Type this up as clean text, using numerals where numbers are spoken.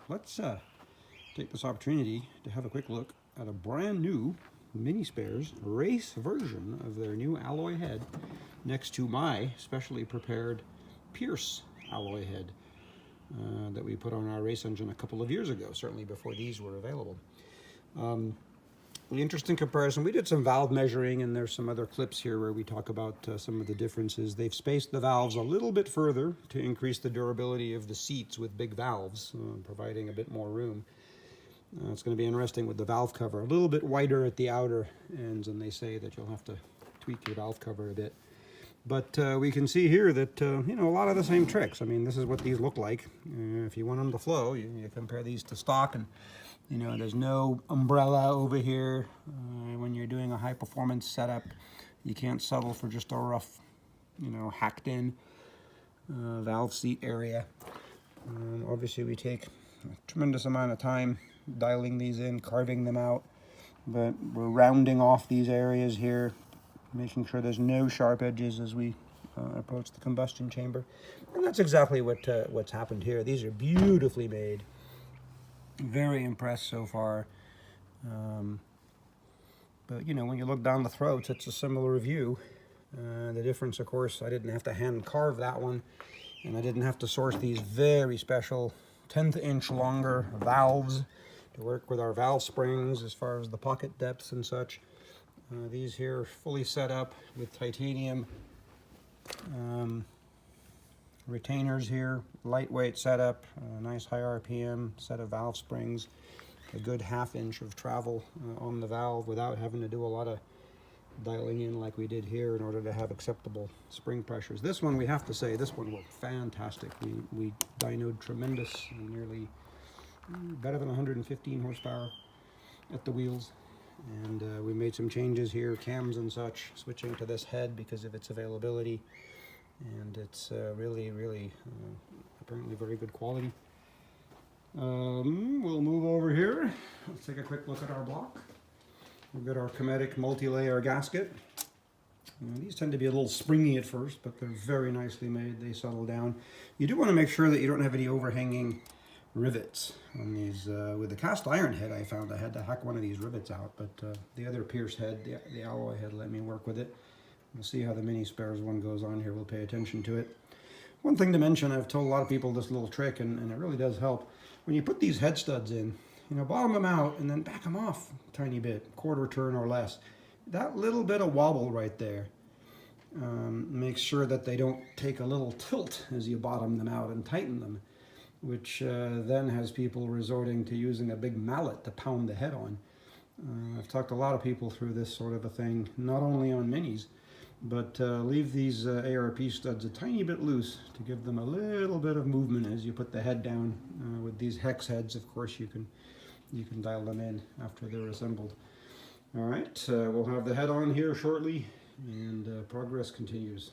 let's take this opportunity to have a quick look at a brand new MiniSpares race version of their new alloy head next to my specially prepared Peirce alloy head that we put on our race engine a couple of years ago, certainly before these were available. The interesting comparison, we did some valve measuring, and there's some other clips here where we talk about some of the differences. They've spaced the valves a little bit further to increase the durability of the seats with big valves, providing a bit more room. It's going to be interesting with the valve cover. A little bit wider at the outer ends, and they say that you'll have to tweak your valve cover a bit. But we can see here that, you know, a lot of the same tricks. I mean, this is what these look like. If you want them to flow, you compare these to stock, and you know, there's no umbrella over here. When you're doing a high performance setup, you can't settle for just a rough, you know, hacked in valve seat area. Obviously we take a tremendous amount of time dialing these in, carving them out, but we're rounding off these areas here, making sure there's no sharp edges as we approach the combustion chamber. And that's exactly what's happened here. These are beautifully made. Very impressed so far. But you know, when you look down the throats, it's a similar view. The difference, of course, I didn't have to hand carve that one, and I didn't have to source these very special 1/10 inch longer valves to work with our valve springs as far as the pocket depths and such. These here are fully set up with titanium retainers here, lightweight setup, nice high RPM set of valve springs, a good 1/2 inch of travel on the valve without having to do a lot of dialing in like we did here in order to have acceptable spring pressures. This one, we have to say, this one worked fantastic. We dynoed tremendous, nearly better than 115 horsepower at the wheels. And we made some changes here, cams and such, switching to this head because of its availability. And it's really apparently very good quality. We'll move over here. Let's take a quick look at our block. We've got our Cometic multi-layer gasket. These tend to be a little springy at first, but they're very nicely made. They settle down. You do want to make sure that you don't have any overhanging rivets on these. With the cast iron head, I found I had to hack one of these rivets out, but the other Peirce head, the alloy head, let me work with it. We'll see how the MiniSpares one goes on here. We'll pay attention to it. One thing to mention, I've told a lot of people this little trick, and it really does help. When you put these head studs in, you know, bottom them out and then back them off a tiny bit, quarter turn or less. That little bit of wobble right there makes sure that they don't take a little tilt as you bottom them out and tighten them, which then has people resorting to using a big mallet to pound the head on. I've talked a lot of people through this sort of a thing, not only on minis, but leave these ARP studs a tiny bit loose to give them a little bit of movement as you put the head down. With these hex heads, of course, you can dial them in after they're assembled. All right, we'll have the head on here shortly, and progress continues.